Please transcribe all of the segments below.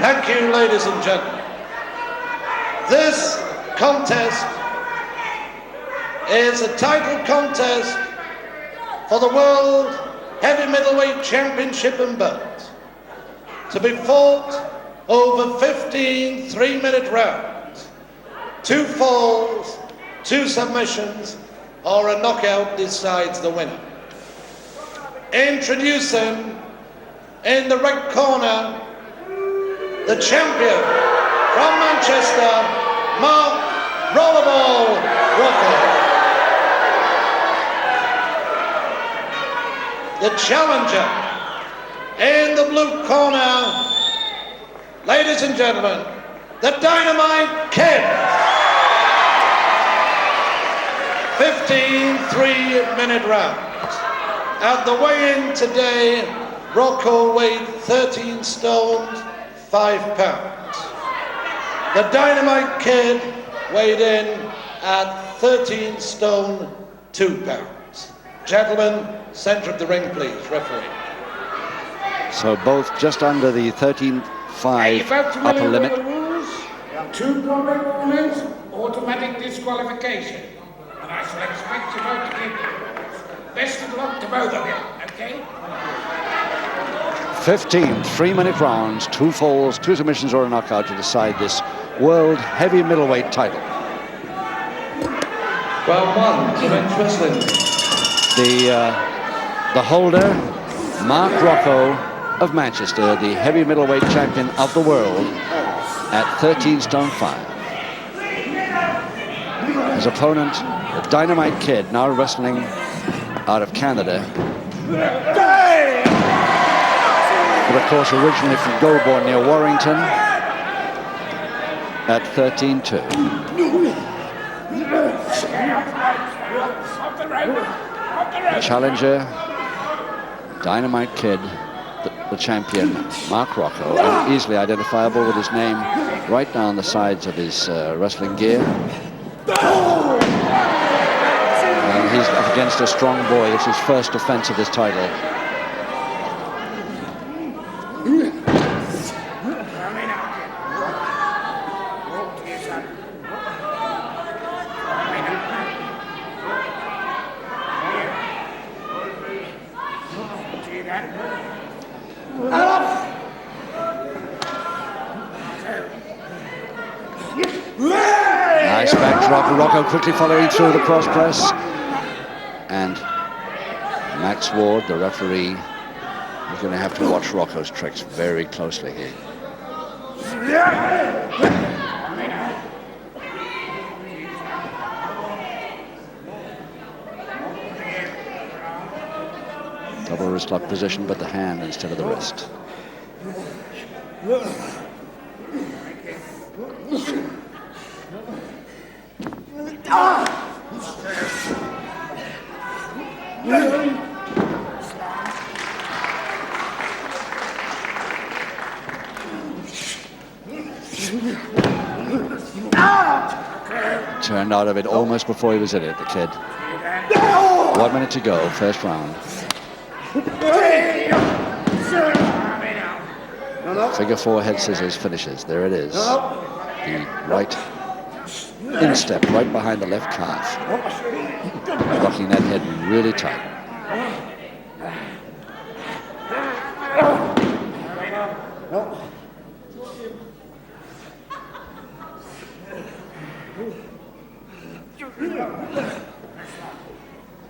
Thank you, ladies and gentlemen. This contest is a title contest for the World Heavy Middleweight Championship and belt, to be fought over 15 3-minute rounds. 2 falls, 2 submissions, or a knockout decides the winner. Introducing in the red corner, the champion from Manchester, Mark Rollerball Rocco. The challenger in the blue corner, ladies and gentlemen, the Dynamite Kid. 15 3-minute rounds. At the weigh-in today, Rocco weighed 13 stone 5 pounds. The Dynamite Kid weighed in at 13 stone 2 pounds. Gentlemen, center of the ring, please, referee. So both just under the 13.5 upper limit. The rules, 2 public warnings, automatic disqualification. And I shall expect you both to give best of luck to both of you, okay? 15 3-minute rounds, 2 falls, 2 submissions or a knockout to decide this World Heavy Middleweight title. Round 1, men's wrestling. The holder, Mark Rocco of Manchester, the heavy middleweight champion of the world at 13 stone 5. His opponent, the Dynamite Kid, now wrestling out of Canada. But of course, originally from Goulburn near Warrington at 13-2. The challenger, Dynamite Kid, the champion, Mark Rocco, and easily identifiable with his name right down the sides of his wrestling gear. And he's up against a strong boy. It's his first defense of his title. Nice backdrop. Rocco quickly following through the cross press. And Max Ward, the referee, is going to have to watch Rocco's tricks very closely here. Double wrist lock position, but the hand instead of the wrist. Turned out of it almost before he was in it, the kid. 1 minute to go, first round. Figure 4 head scissors finishes. There it is. The right instep right behind the left calf. Locking that head really tight.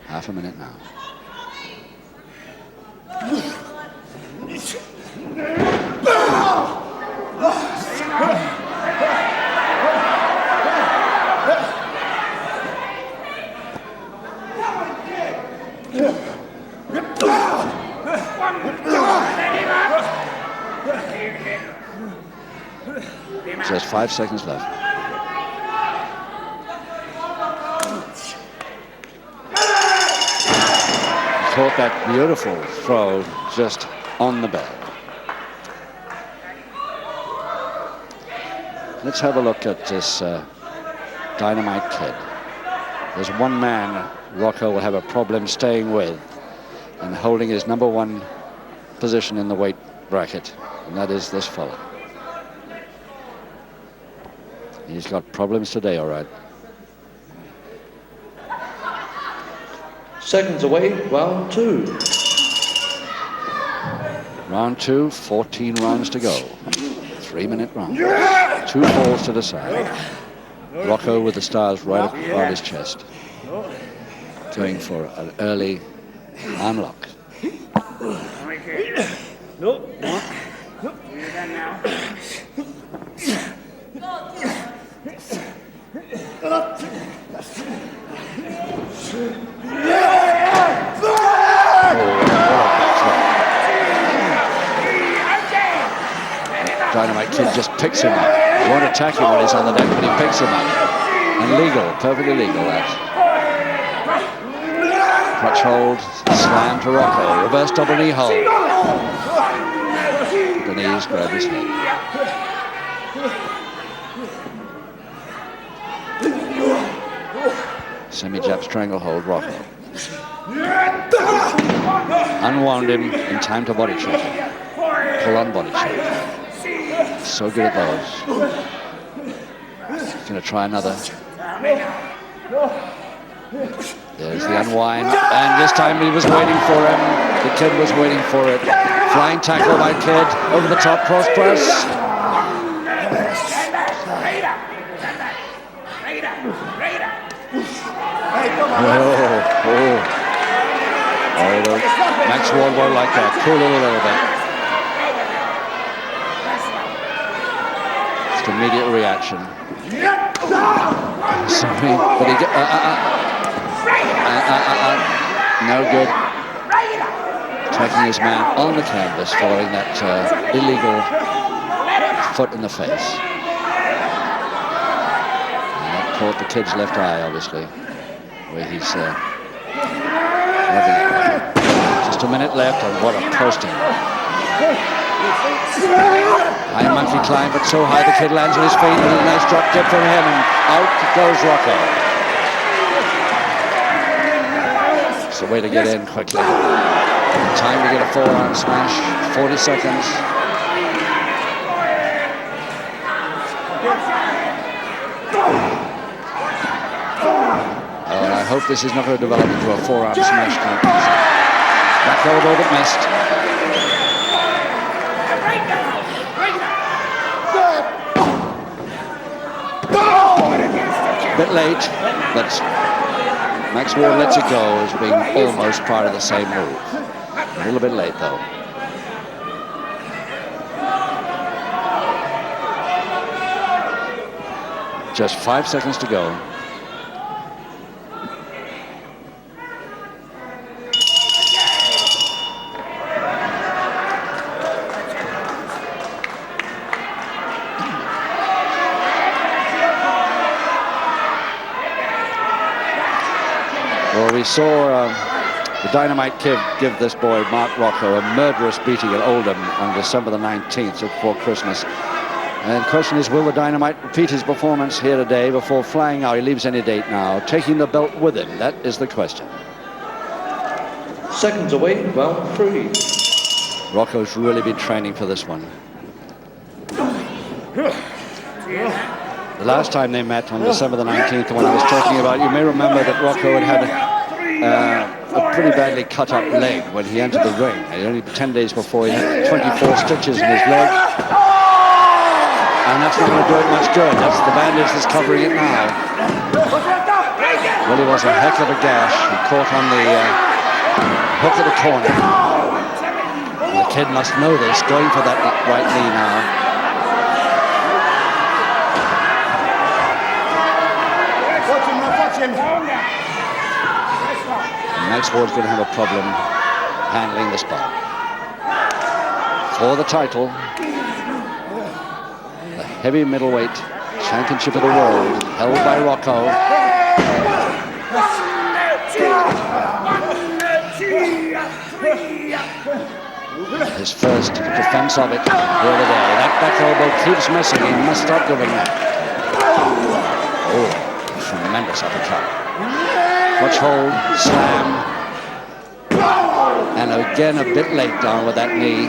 Half a minute now. Just 5 seconds left. Caught that beautiful throw just on the bell. Let's have a look at this Dynamite Kid. There's one man Rocco will have a problem staying with and holding his #1 position in the weight bracket, and that is this fella. He's got problems today, all right. Seconds away, round 2. Round 2, 14 rounds to go. 3-minute round. 2 falls to decide. Rocco with the stars right up on his chest. Going for an early unlock. Dynamite Kid just picks him up. He won't attack him when he's on the deck, but he picks him up. And legal, perfectly legal, that. Crutch hold, slam to Rocco. Reverse double knee hold. The knees grab his head. Semi-jab stranglehold, Rocco. Unwound him in time to body check. Pull on body check. So good at those. He's going to try another. There's the unwind. And this time he was waiting for him. The Kid was waiting for it. Flying tackle by Kid. Over the top cross press. Max Ward won't like that. Cool it a little bit. Just immediate reaction. Sorry, but he no good. Taking his man on the canvas following that illegal foot in the face. And that caught the Kid's left eye, obviously, where he's rubbing it. Just a minute left, and what a posting. High monkey climb, but so high the Kid lands on his feet, and a nice drop dip from him, and out goes Rocco. It's a way to get in quickly. Time to get a forearm smash, 40 seconds. Oh, and I hope this is not going to develop into a forearm smash contest. Back elbow that missed. Bit late, but Max Ward lets it go as being almost part of the same move. A little bit late, though. Just 5 seconds to go. Well, we saw the Dynamite Kid give this boy, Mark Rocco, a murderous beating at Oldham on December the 19th, just before Christmas. And the question is, will the Dynamite repeat his performance here today before flying out? He leaves any date now, taking the belt with him. That is the question. Seconds away, round 3. Rocco's really been training for this one. The last time they met on December the 19th, the one I was talking about, you may remember that Rocco had a pretty badly cut up leg when he entered the ring. Only 10 days before, he had 24 stitches in his leg. And that's not going to do it much good. That's the bandage that's covering it now. Really was a heck of a gash. He caught on the hook at the corner. And the Kid must know this, going for that right knee now. Max Ward's going to have a problem handling the spot. For the title, the heavy middleweight championship of the world, held by Rocco. His first defense of it the other day. That back elbow keeps missing. He must stop giving that. Oh, tremendous uppercut. Clutch hold, slam. And again a bit late down with that knee.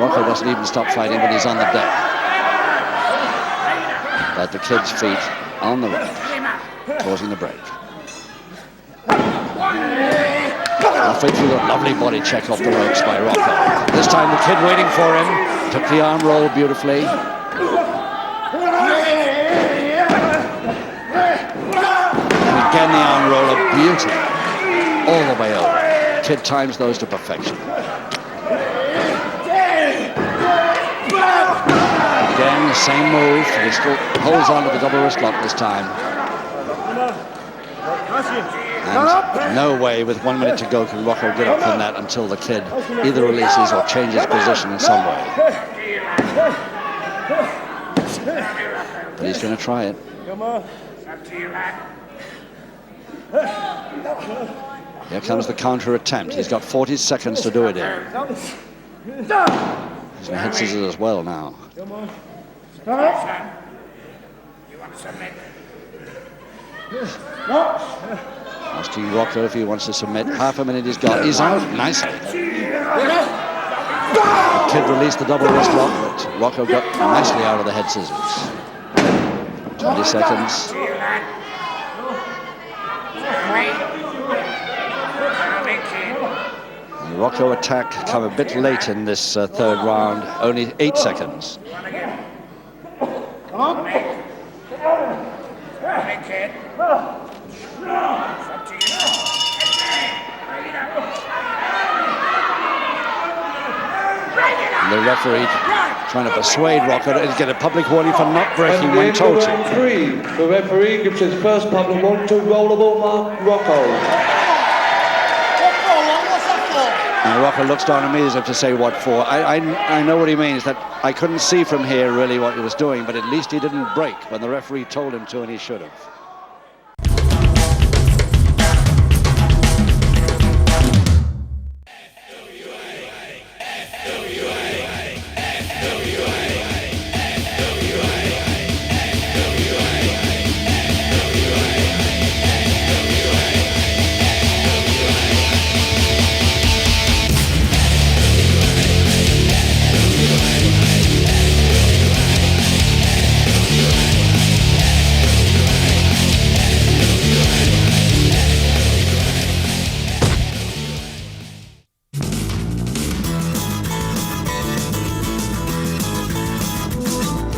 Rocco doesn't even stop fighting when he's on the deck. But the kid's feet on the rope, causing the break. Halfway through, a lovely body check off the ropes by Rocco. This time the kid waiting for him, took the arm roll beautifully. And again the arm roll, a beauty, all the way over. Kid times those to perfection. Again, the same move. He still holds on to the double wrist lock this time. And no way, with 1 minute to go, can Rocco get up from that until the kid either releases or changes position in some way. But he's going to try it. Here comes the counter attempt. He's got 40 seconds to do it in. He's going to head scissors as well now. Asking Rocco if he wants to submit. Half a minute he's got. He's out nicely. The kid released the double wrist lock, but Rocco got nicely out of the head scissors. 20 seconds. The Rocco attack come a bit late in this third round. Only 8 seconds. And the referee trying to persuade Rocco to get a public warning for not breaking when told to. Round 3, the referee gives his first public warning to Rollerball Rocco. And Rocco looks down at me as if to say, what for? I know what he means, that I couldn't see from here really what he was doing, but at least he didn't break when the referee told him to, and he should have.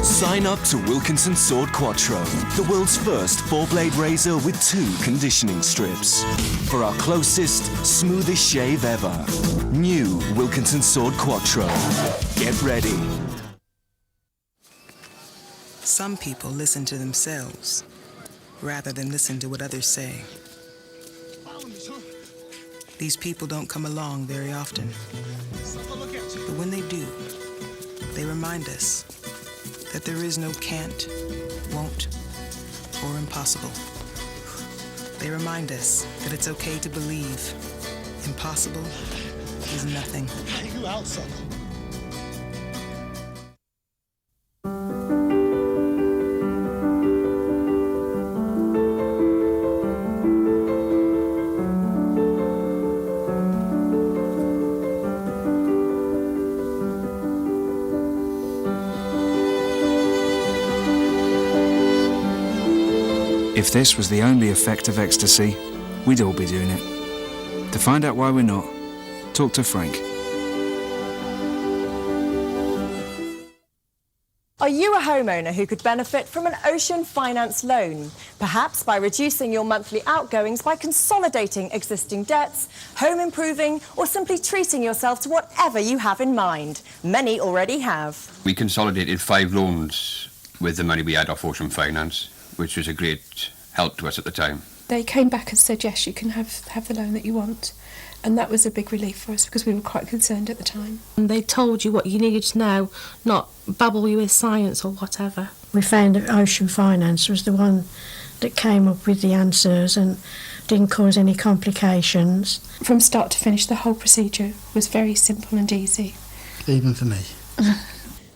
Sign up to Wilkinson Sword Quattro, the world's first 4-blade razor with 2 conditioning strips. For our closest, smoothest shave ever. New Wilkinson Sword Quattro. Get ready. Some people listen to themselves rather than listen to what others say. These people don't come along very often. But when they do, they remind us that there is no can't, won't, or impossible. They remind us that it's okay to believe impossible is nothing. You out, son. If this was the only effect of ecstasy, we'd all be doing it. To find out why we're not, talk to Frank. Are you a homeowner who could benefit from an Ocean Finance loan? Perhaps by reducing your monthly outgoings by consolidating existing debts, home improving, or simply treating yourself to whatever you have in mind. Many already have. We consolidated 5 loans with the money we had off Ocean Finance, which was a great help to us at the time. They came back and said, yes, you can have the loan that you want. And that was a big relief for us because we were quite concerned at the time. And they told you what you needed to know, not babble you with science or whatever. We found that Ocean Finance was the one that came up with the answers and didn't cause any complications. From start to finish, the whole procedure was very simple and easy. Even for me.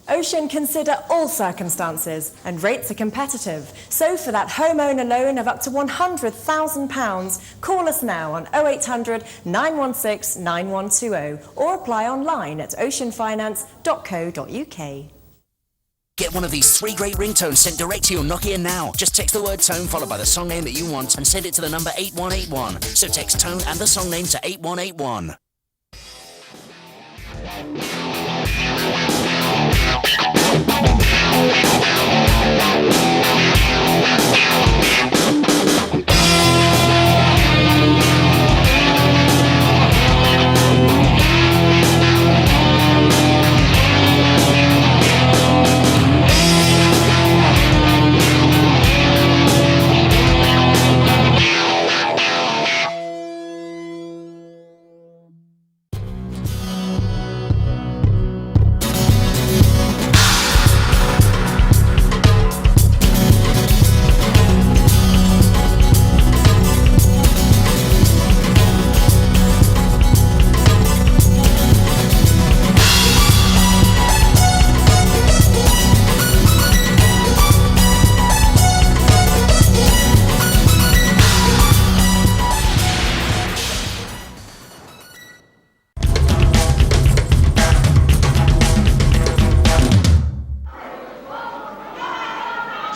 Ocean consider all circumstances and rates are competitive. So for that homeowner loan of up to £100,000, call us now on 0800 916 9120 or apply online at oceanfinance.co.uk. Get one of these 3 great ringtones sent direct to your Nokia now. Just text the word tone followed by the song name that you want and send it to the number 8181. So text tone and the song name to 8181.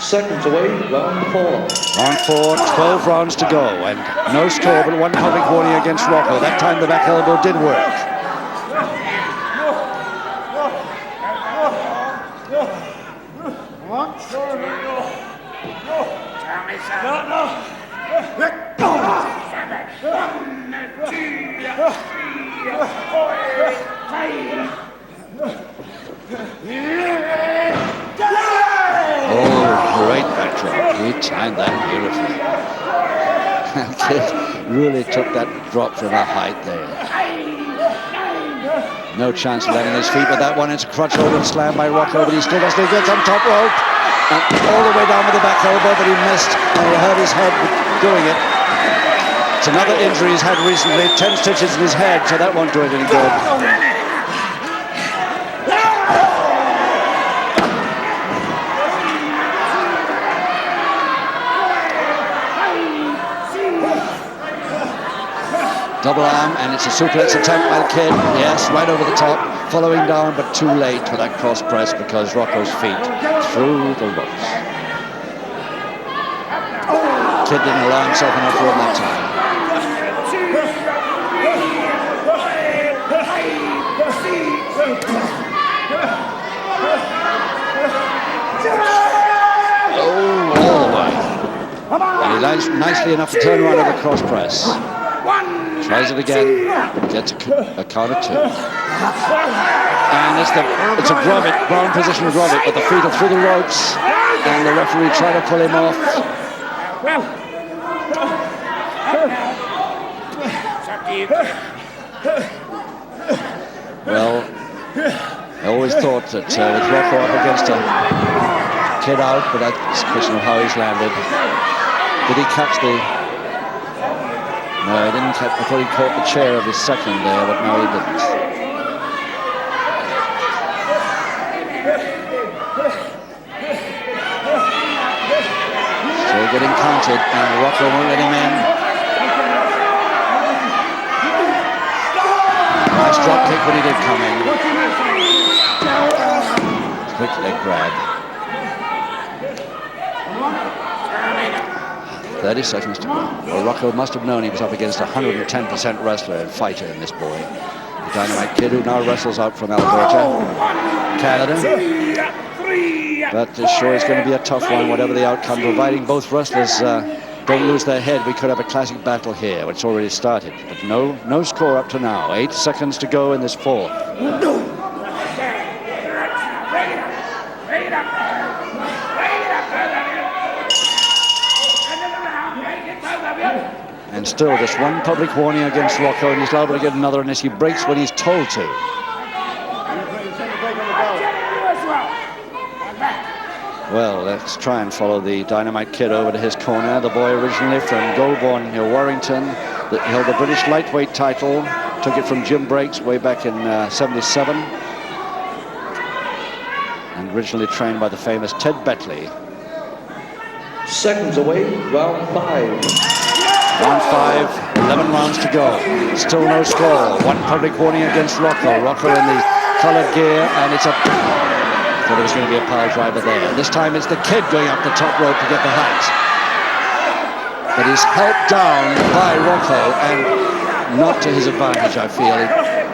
Seconds away, round 4. Round 4, 12 rounds to go, and no score but one public warning against Rocco. That time the back elbow did work. Oh, great backdrop. He timed that beautifully. That kid really took that drop from a height there. No chance of landing his feet, but that one is a crutch hold and slam by Rocco, but he still gets on top rope. And all the way down with the back elbow, but he missed and he hurt his head doing it. It's another injury he's had recently, 10 stitches in his head, so that won't do it any good. Double arm, and it's a suplex attempt by the kid. Yes, right over the top, following down, but too late for that cross press because Rocco's feet through the ropes. Kid didn't allow himself enough room that time. Oh, all the way. And he lands nicely enough to turn around with a cross press. Tries it again, gets a count of 2. And it's a grommet, ground position grommet, but the feet are through the ropes, and the referee trying to pull him off. Well, I always thought that with Rocco up against a kid out, but that's a question of how he's landed. Did he catch the... No, he didn't catch... I thought he caught the chair of his second there, but no, he didn't. Still getting counted, and Rocco won't let him in. Nice drop kick when he did come in. Quick leg grab. 30 seconds to go. Well, Rocco must have known he was up against a 110% wrestler and fighter in this boy. The Dynamite Kid, who now wrestles out from Alberta, Canada. But this sure is going to be a tough one, whatever the outcome, providing both wrestlers don't lose their head. We could have a classic battle here, which already started. But no score up to now. 8 seconds to go in this fourth. And still just one public warning against Rocco, and he's liable to get another unless he breaks when he's told to. Well, let's try and follow the Dynamite Kid over to his corner. The boy originally from Goulburn near Warrington, that held the British lightweight title, took it from Jim Breaks way back in '77. originally trained by the famous Ted Betley. Seconds away, round 5. Round 5, 11 rounds to go. Still no score. One public warning against Rocco. Rocco in the coloured gear, and it's a... I thought there was going to be a pile driver there. This time it's the Kid going up the top rope to get the height. But he's helped down by Rocco, and not to his advantage, I feel. He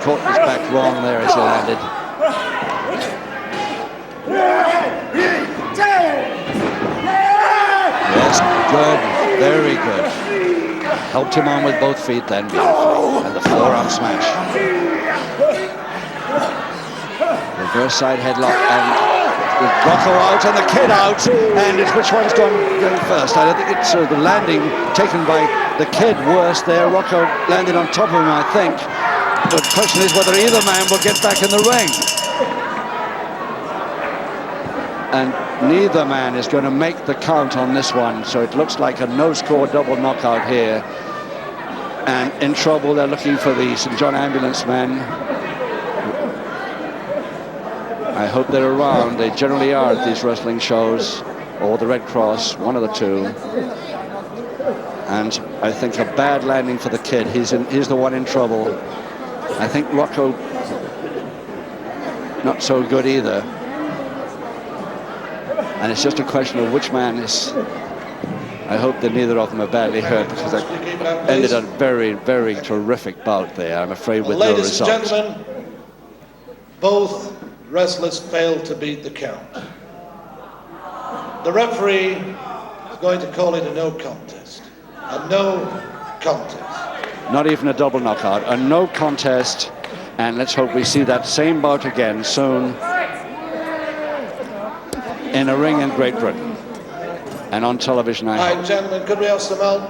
caught his back wrong there as he landed. Yes, good, very good. Helped him on with both feet then, and the forearm smash. Reverse side headlock, and with Rocco out and the Kid out, and it's which one's going first. I don't think it's the landing taken by the Kid worse there. Rocco landed on top of him, I think. But the question is whether either man will get back in the ring. And neither man is going to make the count on this one, so it looks like a no-score double knockout here. And in trouble, they're looking for the St. John Ambulance men. I hope they're around. They generally are at these wrestling shows, or the Red Cross, one of the two. And I think a bad landing for the Kid. He's the one in trouble. I think Rocco, not so good either. And it's just a question of which man is... I hope that neither of them are badly hurt, because that ended a very, very terrific bout there, I'm afraid, with no Ladies and results. gentlemen, both wrestlers failed to beat the count. The referee is going to call it a no contest. A no contest. Not even a double knockout, a no contest, and let's hope we see that same bout again soon in a ring in Great Britain and on television, I All hope. right, gentlemen, could we have some help?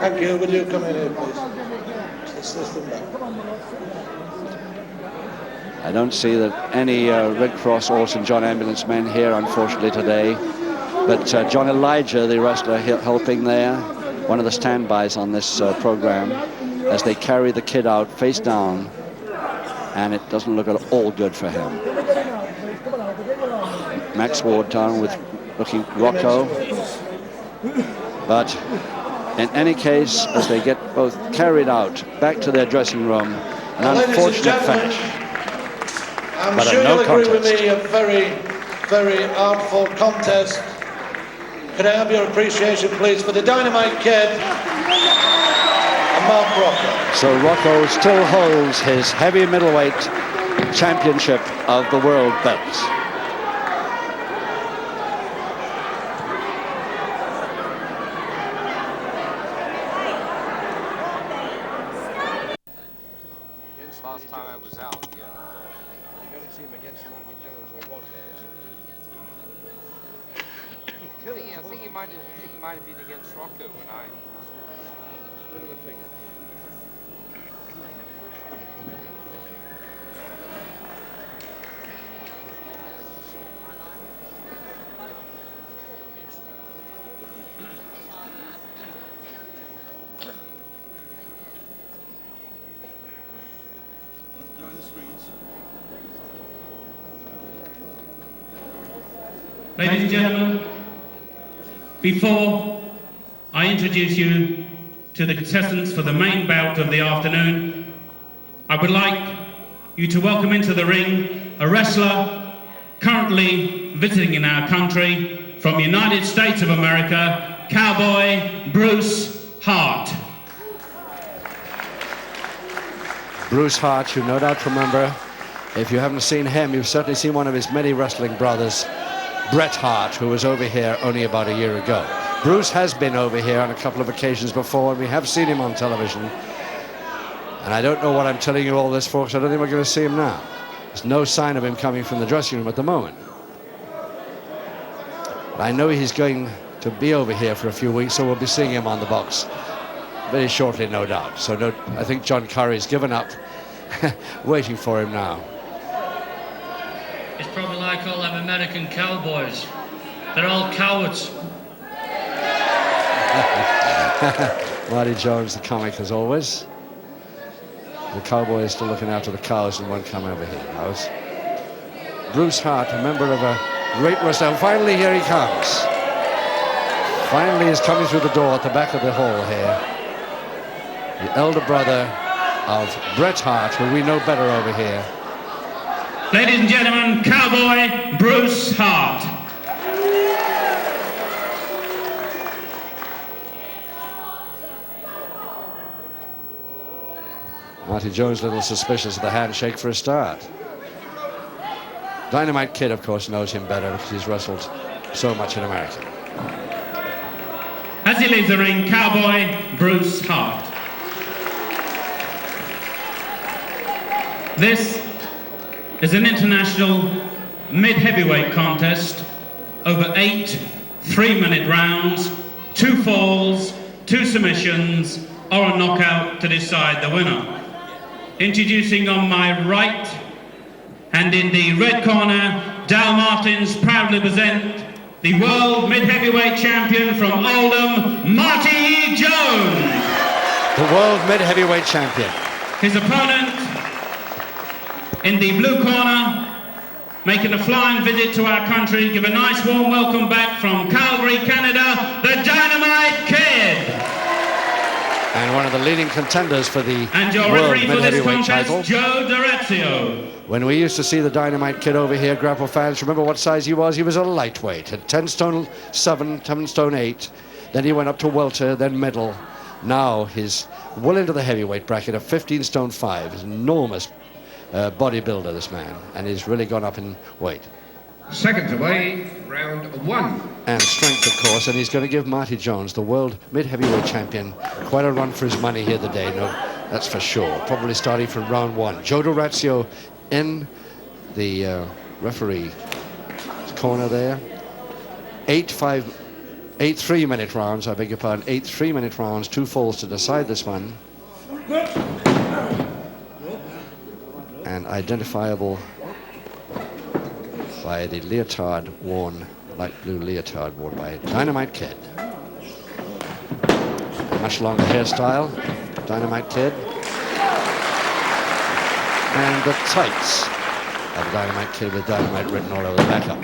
Thank you. Would you come in here, please? Let's them back. I don't see that any Red Cross or St. John Ambulance men here, unfortunately, today. But John Elijah, the wrestler, helping there, one of the standbys on this program, as they carry the Kid out face down, and it doesn't look at all good for him. Max Ward down with looking Rocco. But in any case, as they get both carried out back to their dressing room, an unfortunate finish. I'm But sure a no you'll agree with contest. me, a very, very artful contest. Could I have your appreciation, please, for the Dynamite Kid and Mark Rocco? So Rocco still holds his heavy middleweight championship of the world belts. Last time I was out, yeah. You're going to see him against Marty Jones or Rocco. I think he might have been against Rocco when I... Look at the figure. Ladies and gentlemen, before I introduce you to the contestants for the main bout of the afternoon, I would like you to welcome into the ring a wrestler currently visiting in our country from the United States of America, Cowboy Bruce Hart. Bruce Hart, you no doubt remember. If you haven't seen him, you've certainly seen one of his many wrestling brothers, Bret Hart, who was over here only about a year ago. Bruce has been over here on a couple of occasions before, and we have seen him on television. And I don't know what I'm telling you all this for, because I don't think we're going to see him now. There's no sign of him coming from the dressing room at the moment. But I know he's going to be over here for a few weeks, so we'll be seeing him on the box very shortly, no doubt. So I think John Curry's given up, waiting for him now. It's probably like all them American cowboys. They're all cowards. Marty Jones, the comic, as always. The cowboy is still looking after the cows and won't come over here. Bruce Hart, a member of a great wrestling. Finally, here he comes. Finally, he's coming through the door at the back of the hall here. The elder brother of Bret Hart, who we know better over here. Ladies and gentlemen, Cowboy Bruce Hart. Marty Jones a little suspicious of the handshake for a start. Dynamite Kid, of course, knows him better because he's wrestled so much in America. As he leaves the ring, Cowboy Bruce Hart. This is an international mid-heavyweight contest over 8 3-minute rounds, 2 falls, 2 submissions, or a knockout to decide the winner. Introducing on my right, and in the red corner, Dal Martins proudly present the world mid-heavyweight champion from Oldham, Marty Jones. The world mid-heavyweight champion. His opponent in the blue corner, making a flying visit to our country. Give a nice warm welcome back from Calgary, Canada, the Dynamite Kid. And one of the leading contenders for the And your world referee for this mid-heavyweight contest, title. Joe D'Orazio. When we used to see the Dynamite Kid over here, Grapple fans, remember what size he was? He was a lightweight, at 10 stone 7, 10 stone 8. Then he went up to welter, then middle. Now he's well into the heavyweight bracket of 15 stone 5. He's an enormous bodybuilder, this man, and he's really gone up in weight. Seconds away, round 1. And strength, of course, and he's going to give Marty Jones, the world mid-heavyweight champion, quite a run for his money here today. No, that's for sure. Probably starting from round 1. Joe D'Orazio in the referee corner there. 8 3-minute rounds, I beg your pardon. 8 3-minute rounds, 2 falls to decide this one. And identifiable by the leotard worn, light blue leotard worn by Dynamite Kid. A much longer hairstyle, Dynamite Kid. And the tights of Dynamite Kid with Dynamite written all over the back up.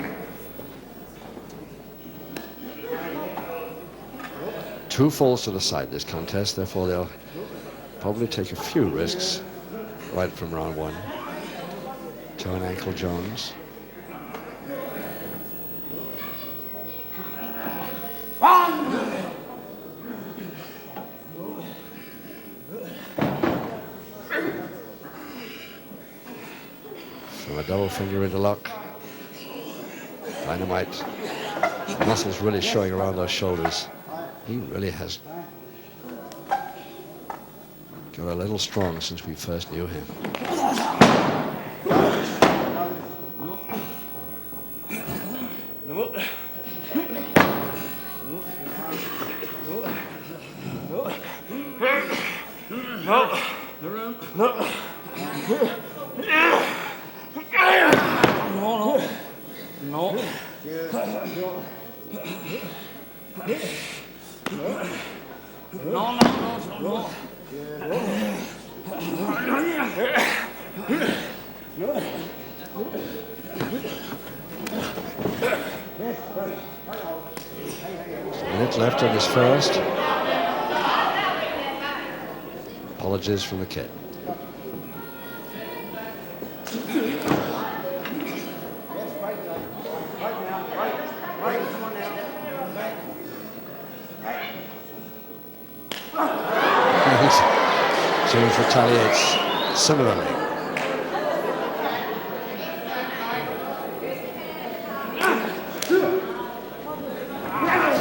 2 falls to the side this contest, therefore they'll probably take a few risks right from round 1. Toe and ankle Jones. From a double finger interlock. Dynamite. Muscles really showing around those shoulders. He really has got a little strong since we first knew him. A minute left on his first. Apologies from the kid. Jones retaliates similarly.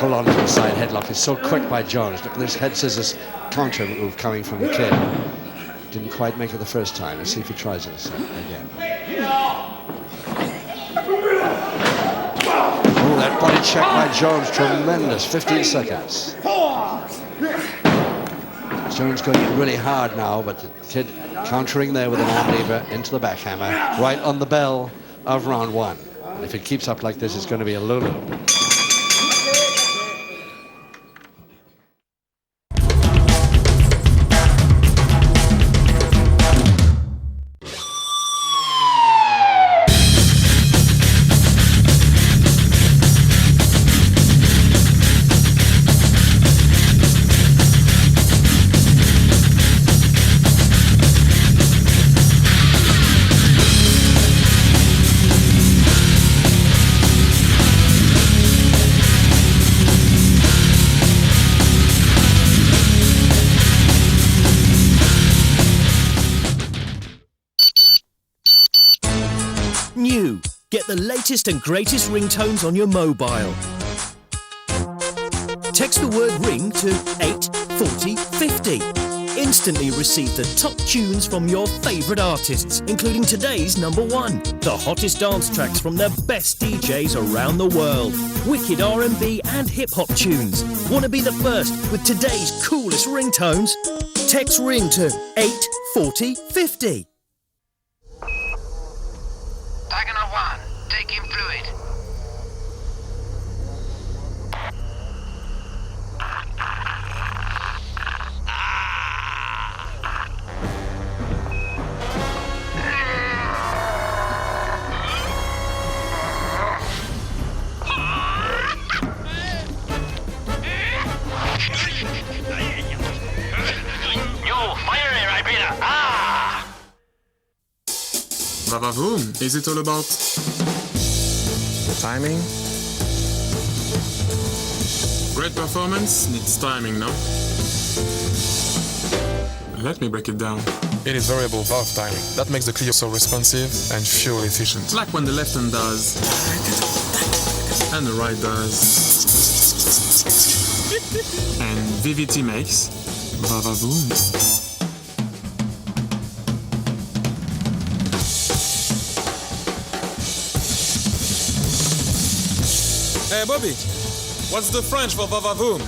Pull on to the side headlock is so quick by Jones. Look at this head scissors counter move coming from the kid. Didn't quite make it the first time. Let's see if he tries it again. Oh, that body check by Jones, tremendous. 15 seconds. Jones going in really hard now, but the kid countering there with an arm lever into the backhammer, right on the bell of round 1. And if it keeps up like this, it's going to be a Lulu. Get the latest and greatest ringtones on your mobile. Text the word ring to 84050. Instantly receive the top tunes from your favourite artists, including today's #1. The hottest dance tracks from the best DJs around the world. Wicked R&B and hip-hop tunes. Want to be the first with today's coolest ringtones? Text ring to 84050. Diagonal 1, taking fluid. Vavavoom, is it all about timing? Great performance needs timing, no? Let me break it down. It is variable valve timing. That makes the clear so responsive and fuel efficient. Like when the left hand does and the right does. And VVT makes Vavavoom. Hey Bobby, what's the French for Vavavoom?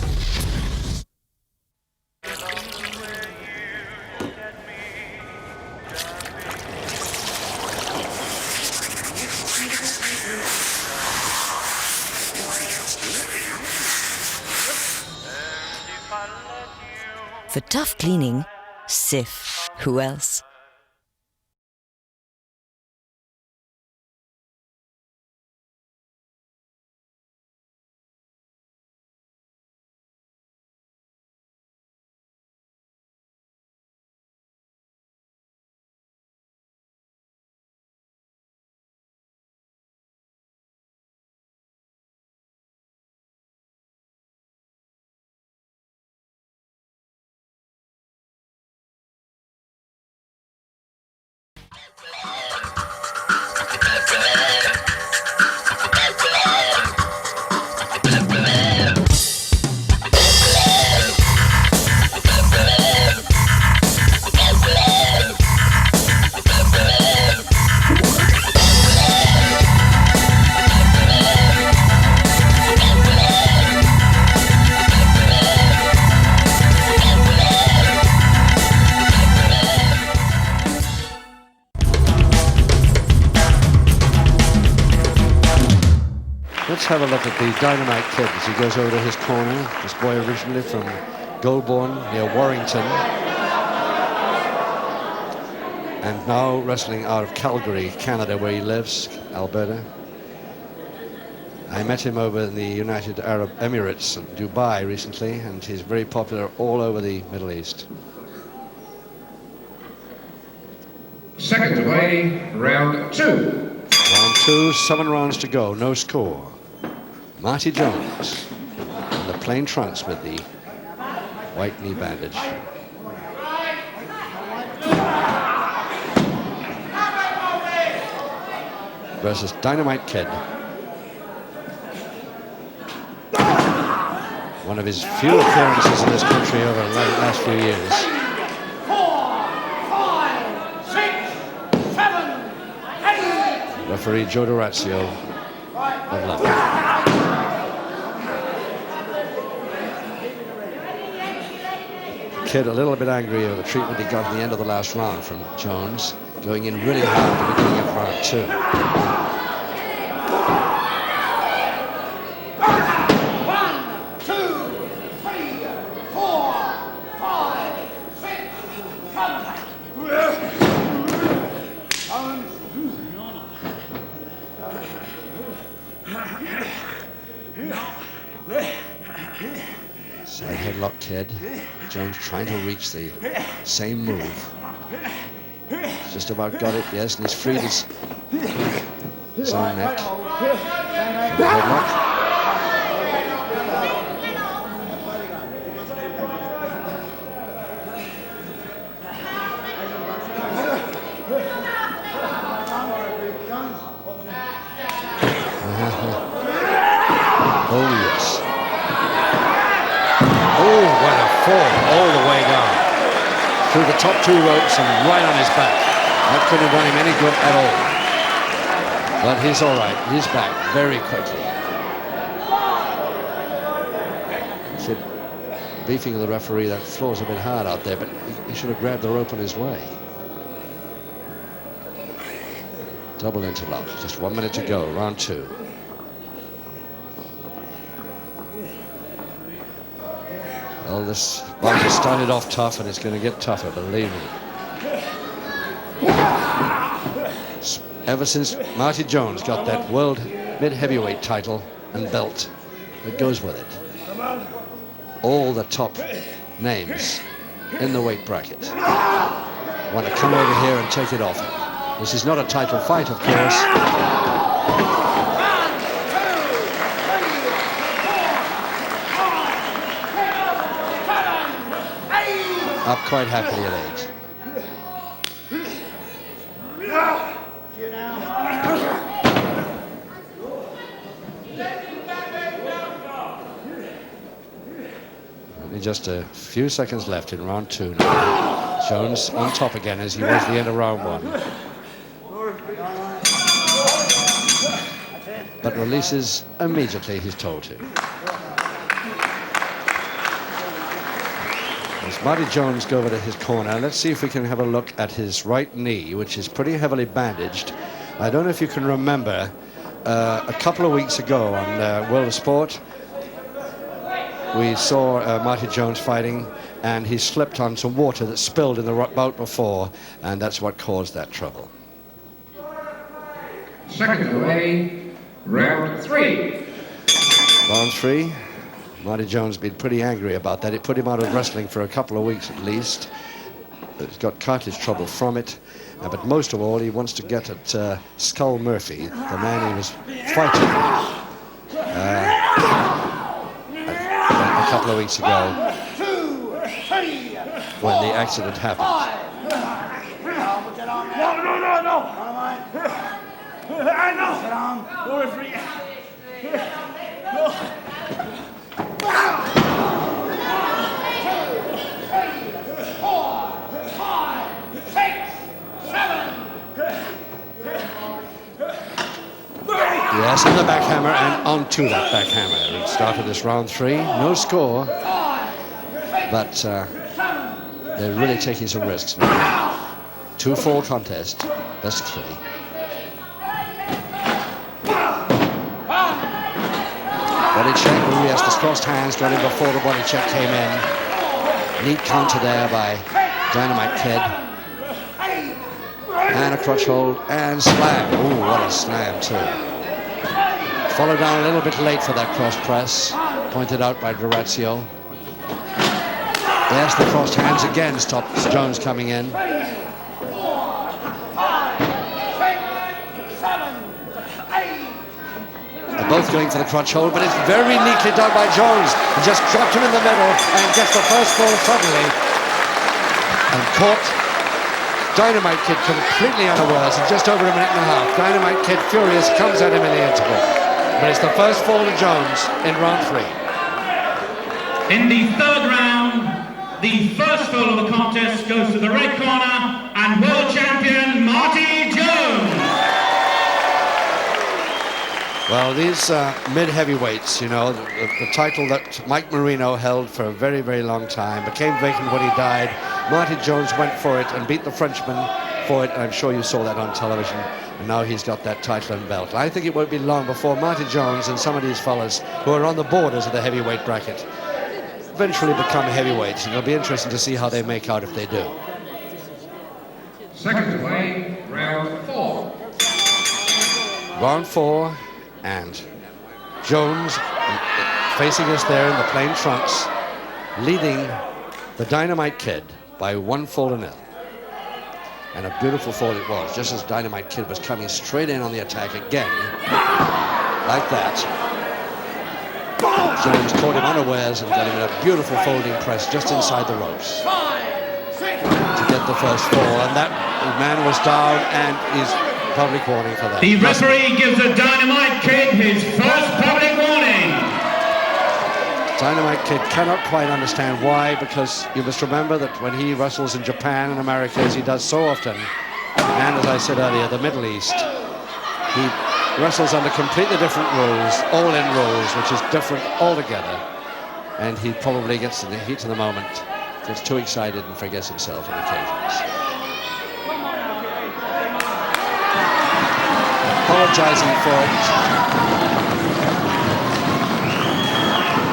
For tough cleaning, Sif. Who else? Let's have a look at the Dynamite Kid as he goes over to his corner. This boy originally from Goulburn near Warrington, and now wrestling out of Calgary, Canada, where he lives, Alberta. I met him over in the United Arab Emirates and Dubai recently, and he's very popular all over the Middle East. Second away, round 2. Round 2, 7 rounds to go, no score. Marty Jones in the plain trunks with the white knee bandage. Versus Dynamite Kid. One of his few appearances in this country over the last few years. 4, 5, 6, 7, 8. Referee Joe Dorazio of London. Kid a little bit angry over the treatment he got at the end of the last round from Jones, going in really hard at the beginning of round 2. 1, 2, 3, 4, 5, 6, 7. Side headlock Kid. Jones trying to reach the same move. Just about got it, yes, and he's freed his own neck. The headlock. fall all the way down through the top 2 ropes and right on his back. That couldn't have done him any good at all. But he's all right. He's back very quickly. So, beefing of the referee, that floor's a bit hard out there, but he should have grabbed the rope on his way. Double interlock. Just 1 minute to go. Round 2. Well, this fight has started off tough, and it's going to get tougher, believe me. Ever since Marty Jones got that world mid-heavyweight title and belt that goes with it, all the top names in the weight bracket want to come over here and take it off him. This is not a title fight, of course. Up quite happily at 8. Only just a few seconds left in round 2 now. Jones on top again as he was at the end of round 1. But releases immediately, he's told to. As Marty Jones go over to his corner, let's see if we can have a look at his right knee, which is pretty heavily bandaged. I don't know if you can remember, a couple of weeks ago on World of Sport, we saw Marty Jones fighting, and he slipped on some water that spilled in the bout before, and that's what caused that trouble. Seconds away, round 3. Round 3. Marty Jones been pretty angry about that. It put him out of wrestling for a couple of weeks at least. He's got cartilage trouble from it. But most of all, he wants to get at Skull Murphy, the man he was fighting a couple of weeks ago when the accident happened. Yes, and the backhammer, and onto that backhammer. It started this round 3, no score, but they're really taking some risks now. 2-fall contest, best of 3. Body check, oh yes, the crossed hands got him before the body check came in. Neat counter there by Dynamite Kid. And a crotch hold and slam. Oh, what a slam too. Followed down a little bit late for that cross press, pointed out by Durazio. Yes, the crossed hands again stops Jones coming in. They're both going for the crotch hold, but it's very neatly done by Jones. He just dropped him in the middle and gets the first fall suddenly. And caught Dynamite Kid completely unawares in just over a minute and a half. Dynamite Kid, furious, comes at him in the interval. But it's the first fall to Jones in round 3. In the 3rd round, the first fall of the contest goes to the red corner and world champion Marty Jones. Well, these mid-heavyweights, you know, the title that Mike Marino held for a very, very long time, became vacant when he died. Marty Jones went for it and beat the Frenchman for it. I'm sure you saw that on television. And now he's got that title and belt. I think it won't be long before Marty Jones and some of these fellas who are on the borders of the heavyweight bracket eventually become heavyweights. And it'll be interesting to see how they make out if they do. Seconds away, round 4. Round 4, and Jones facing us there in the plain trunks, leading the Dynamite Kid by 1-0. And a beautiful fall it was, just as Dynamite Kid was coming straight in on the attack again, like that. Jones caught him unawares and got him in a beautiful folding press just inside the ropes to get the first fall. And that man was down, and he's public warning for that. The referee gives the Dynamite Kid his first public warning. Dynamite Kid cannot quite understand why, because you must remember that when he wrestles in Japan and America, as he does so often, and as I said earlier, the Middle East, he wrestles under completely different rules, all-in rules, which is different altogether. And he probably gets in the heat of the moment, gets too excited and forgets himself on occasions. Apologizing for it.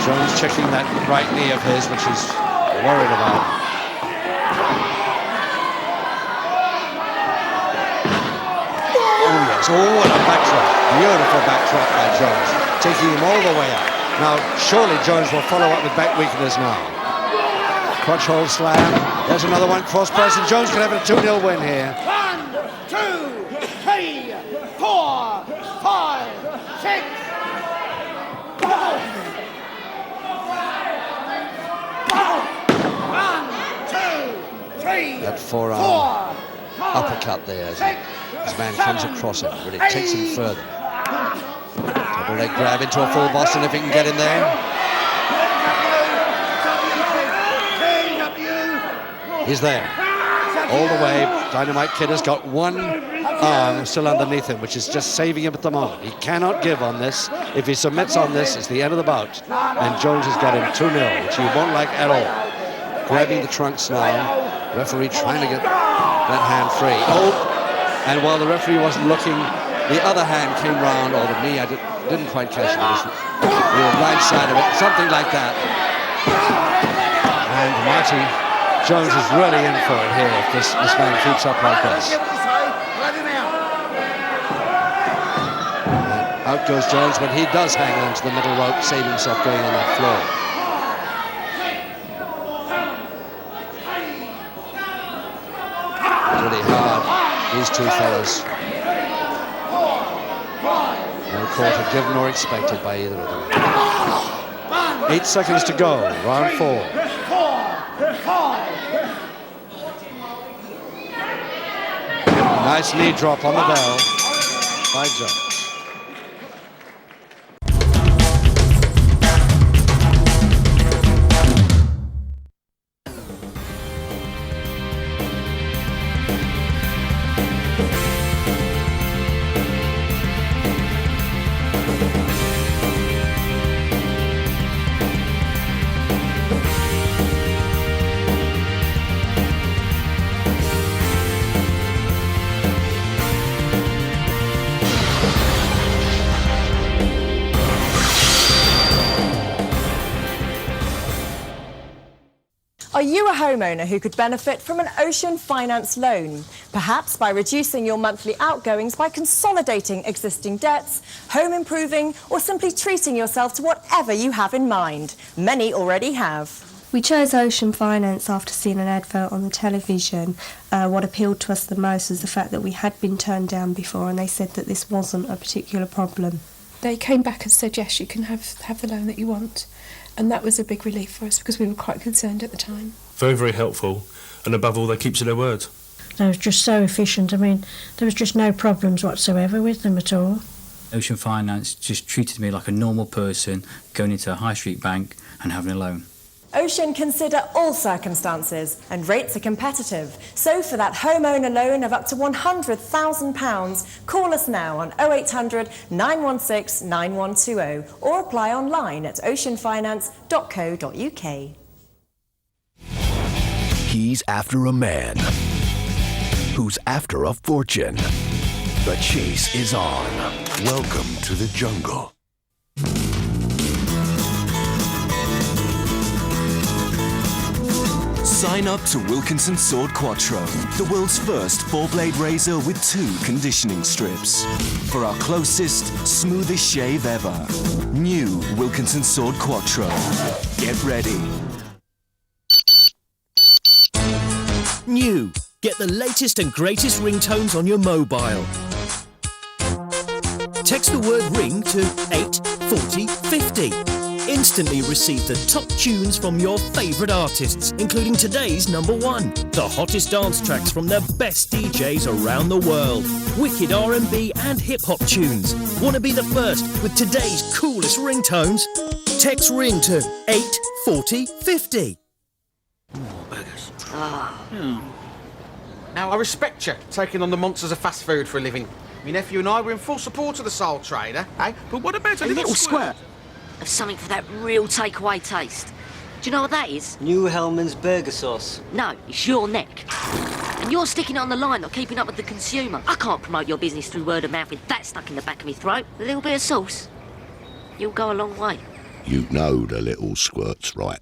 Jones checking that right knee of his, which he's worried about. Oh yes, oh what a backdrop. Beautiful backdrop by Jones, taking him all the way up. Now, surely Jones will follow up with back weakeners now. Crotch hold slam. There's another one, cross press, and Jones can have a 2-0 win here. 1, 2, 3, 4, 5, 6. That forearm uppercut there as his man comes across him, but it takes him further. Double leg grab into a full Boston if he can get in there. He's there. All the way. Dynamite Kid has got one arm still underneath him, which is just saving him at the moment. He cannot give on this. If he submits on this, it's the end of the bout. And Jones has got him 2-0, which he won't like at all. Grabbing the trunks now. Referee trying to get that hand free. Oh, and while the referee wasn't looking, the other hand came round, or the knee, I didn't quite catch it. We were right side of it, something like that. And Marty Jones is really in for it here if this man keeps up like this. And out goes Jones, but he does hang on to the middle rope, save himself going on that floor. Really hard, these two fellas. No quarter given or expected by either of them. 8 seconds to go, round 4. Nice knee drop on the bell by Jones. Are you a homeowner who could benefit from an Ocean Finance loan? Perhaps by reducing your monthly outgoings by consolidating existing debts, home improving, or simply treating yourself to whatever you have in mind. Many already have. We chose Ocean Finance after seeing an advert on the television. What appealed to us the most was the fact that we had been turned down before, and they said that this wasn't a particular problem. They came back and said, yes, you can have the loan that you want. And that was a big relief for us because we were quite concerned at the time. Very, very helpful. And above all, they keep to their word. They were just so efficient. I mean, there was just no problems whatsoever with them at all. Ocean Finance just treated me like a normal person going into a high street bank and having a loan. Ocean consider all circumstances and rates are competitive. So for that homeowner loan of up to £100,000, call us now on 0800 916 9120 or apply online at oceanfinance.co.uk. He's after a man who's after a fortune. The chase is on. Welcome to the jungle. Sign up to Wilkinson Sword Quattro, the world's first 4-blade razor with 2 conditioning strips. For our closest, smoothest shave ever. New Wilkinson Sword Quattro. Get ready. New. Get the latest and greatest ringtones on your mobile. Text the word ring to 84050. Instantly receive the top tunes from your favourite artists, including today's #1. The hottest dance tracks from the best DJs around the world. Wicked R&B and hip-hop tunes. Want to be the first with today's coolest ringtones? Text ring to 84050. Now, I respect you taking on the monsters of fast food for a living. My nephew and I were in full support of the sole trader, eh? But what about a little squirt of something for that real takeaway taste? Do you know what that is? New Hellman's burger sauce. No, it's your neck. And you're sticking it on the line, not keeping up with the consumer. I can't promote your business through word of mouth with that stuck in the back of my throat. A little bit of sauce, you'll go a long way. You know the little squirt's right.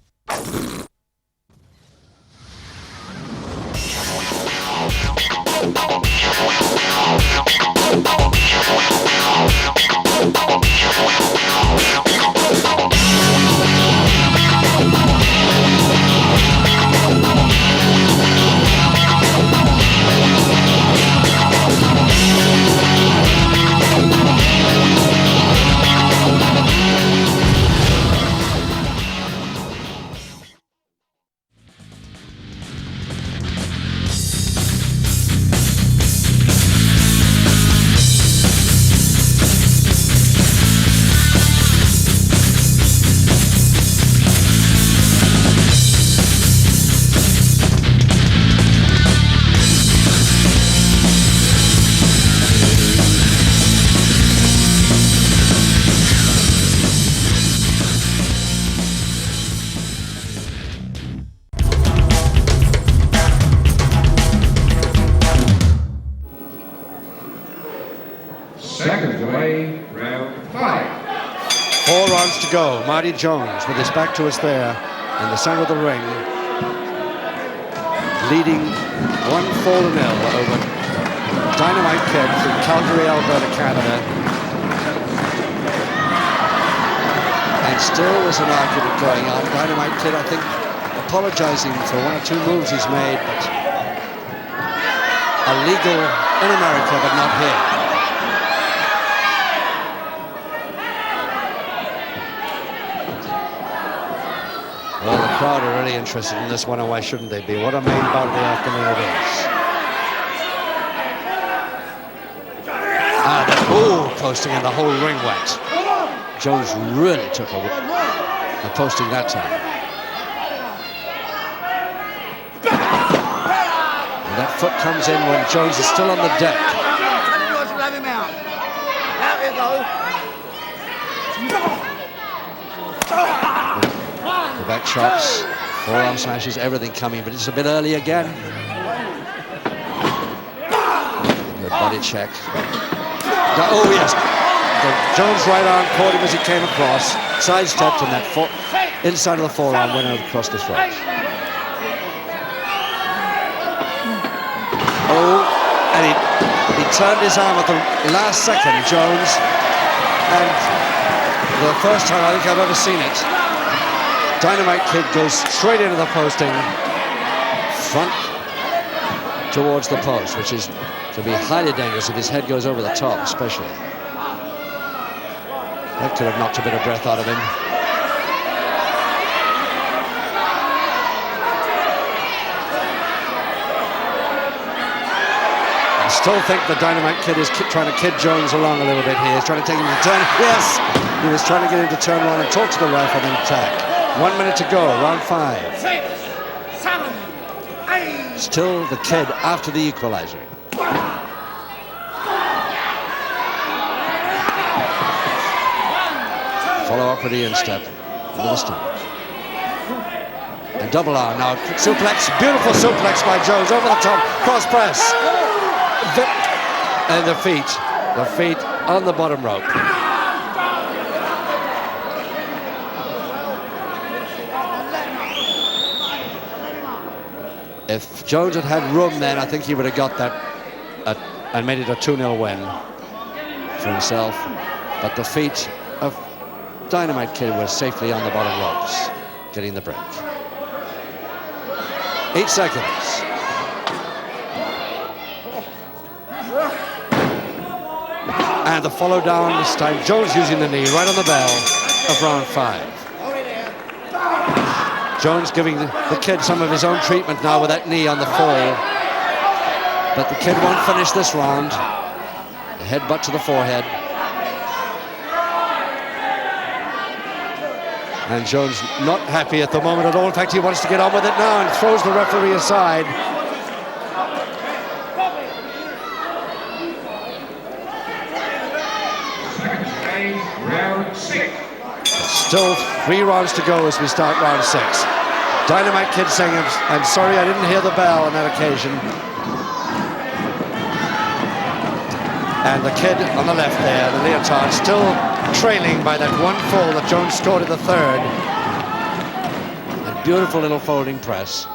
Seconds away, round 5. 4 rounds to go. Marty Jones with his back to us there in the centre of the ring, leading 1-4-0 over Dynamite Kid from Calgary, Alberta, Canada. And still there's an argument going on. Dynamite Kid, I think, apologising for 1 or 2 moves he's made, but illegal in America, but not here. Well, the crowd are really interested in this one, and why shouldn't they be? What a main bout of the afternoon it is. Oh, posting and the whole ring went. Jones really took a posting that time. And that foot comes in when Jones is still on the deck. The back chops, forearm smashes, everything coming, but it's a bit early again. Good body check. Oh, yes. Jones' right arm caught him as he came across, sidestepped, and that inside of the forearm went out across the throat. Oh, and he turned his arm at the last second, Jones, and for the first time I think I've ever seen it, Dynamite Kid goes straight into the posting, front towards the post, which is can be highly dangerous if his head goes over the top, especially. That could have knocked a bit of breath out of him. I still think the Dynamite Kid is trying to kid Jones along a little bit here. He's trying to take him to turn. Yes! He was trying to get him to turn around and talk to the ref and then attack. 1 minute to go, round 5. 6, 7, 8. Still the Kid after the equalizer. Follow up with the instep. Another stomach. And double arm now. Suplex. Beautiful suplex by Jones over the top. Cross press. And the feet. The feet on the bottom rope. If Jones had had room then, I think he would have got that and made it a 2-0 win for himself. But the feet of Dynamite Kid were safely on the bottom ropes, getting the break. 8 seconds. And the follow down this time. Jones using the knee right on the bell of round 5. Jones giving the Kid some of his own treatment now with that knee on the fall. But the Kid won't finish this round. The headbutt to the forehead. And Jones not happy at the moment at all. In fact, he wants to get on with it now and throws the referee aside. Round 6. Still 3 rounds to go as we start round 6. Dynamite Kid saying, I'm sorry I didn't hear the bell on that occasion. And the Kid on the left there, the leotard, still trailing by that one fall that Jones scored in the third. A beautiful little folding press.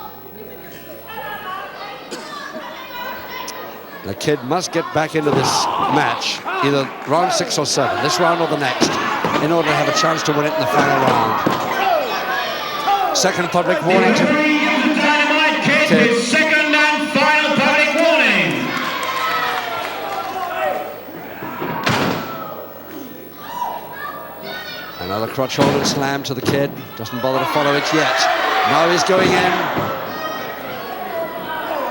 The Kid must get back into this match, either round 6 or 7, this round or the next, in order to have a chance to win it in the final round. Second public warning to Dynamite Kid, his second and final public warning. Another crotch hold and slam to the Kid. Doesn't bother to follow it yet. Now he's going in.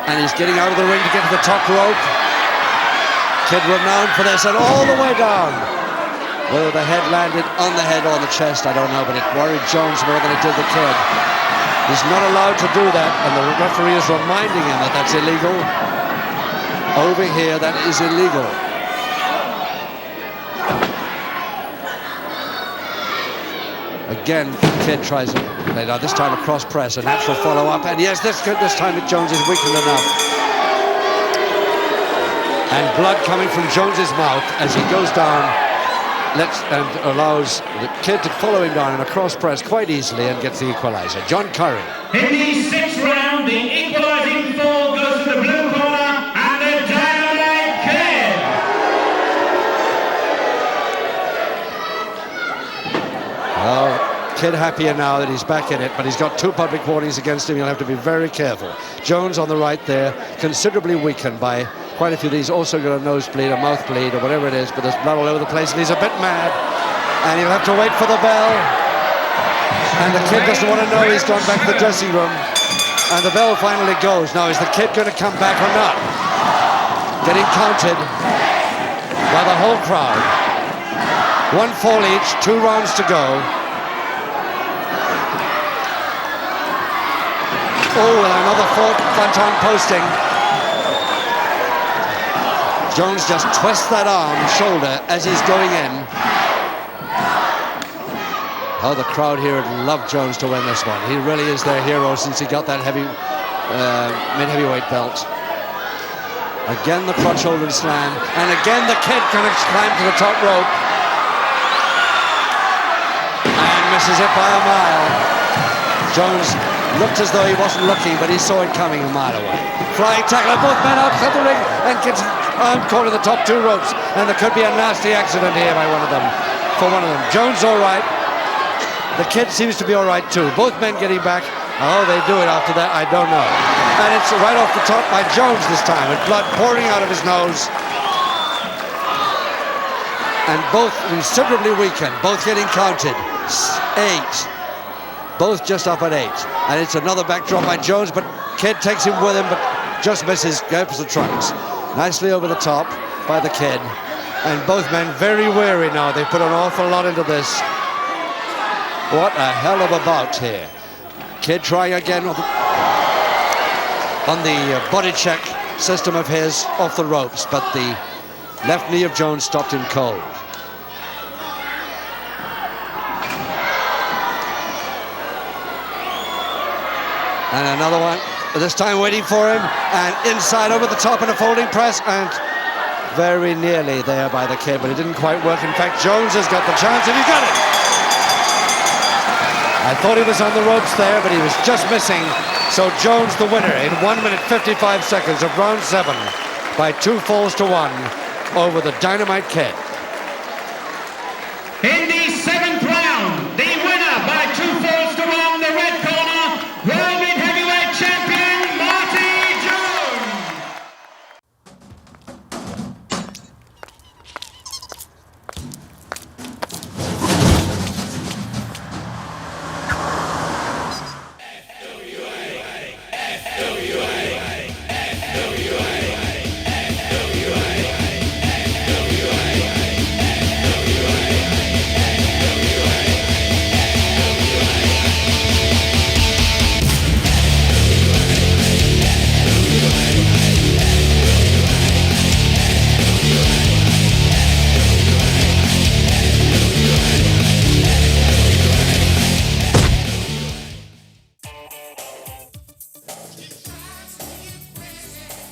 And he's getting out of the ring to get to the top rope. Kid renowned for this, and all the way down. Whether the head landed on the head or on the chest, I don't know, but it worried Jones more than it did the Kid. He's not allowed to do that, and the referee is reminding him that that's illegal. Over here, that is illegal. Again, Kid tries it. Now this time a cross press, a natural follow-up, and yes, this time Jones is weakened enough. And blood coming from Jones's mouth as he goes down, and allows the Kid to follow him down in a cross press quite easily and gets the equalizer. John Curry. In the 6th round, the equalising fall goes to the blue corner and the Dynamite Kid. Well, Kid happier now that he's back in it, but he's got 2 public warnings against him. He'll have to be very careful. Jones on the right there, considerably weakened by quite a few of these. Also got a nosebleed, a mouth bleed, or whatever it is, but there's blood all over the place, and he's a bit mad. And he'll have to wait for the bell. And the Kid doesn't want to know he's gone back to the dressing room. And the bell finally goes. Now, is the Kid going to come back or not? Getting counted by the whole crowd. 1 fall each, 2 rounds to go. Oh, and another front-on posting. Jones just twists that arm, shoulder, as he's going in. Oh, the crowd here would love Jones to win this one. He really is their hero since he got that mid-heavyweight belt. Again, the crotch hold and slam. And again, the Kid can climb to the top rope. And misses it by a mile. Jones looked as though he wasn't looking, but he saw it coming a mile away. Flying tackle, both men outside the ring, and gets arm caught in the top 2 ropes. And there could be a nasty accident here by one of them. Jones all right. The Kid seems to be all right too. Both men getting back. How they do it after that, I don't know. And it's right off the top by Jones this time, with blood pouring out of his nose. And both considerably weakened, both getting counted. 8. Both just up at 8. And it's another backdrop by Jones, but Kid takes him with him, but just misses, grabs the trunks. Nicely over the top by the Kid. And both men very weary now. They put an awful lot into this. What a hell of a bout here. Kid trying again on the body check system of his off the ropes, but the left knee of Jones stopped him cold. And another one, this time waiting for him, and inside over the top in a folding press, and very nearly there by the Kid, but it didn't quite work. In fact, Jones has got the chance, and he got it! I thought he was on the ropes there, but he was just missing. So Jones the winner in 1 minute 55 seconds of round 7 by 2 falls to 1 over the Dynamite Kid. In the 7th round, the winner by 2 falls to 1, the red corner, World Heavyweight Champion Marty Jones.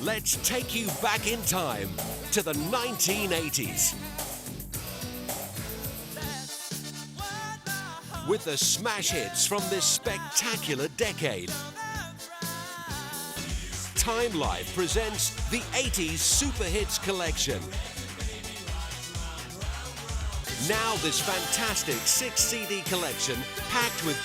Let's take you back in time to the 1980s. With the smash hits from this spectacular decade. Time Life presents the 80s Super Hits Collection. Now this fantastic 6 CD collection packed with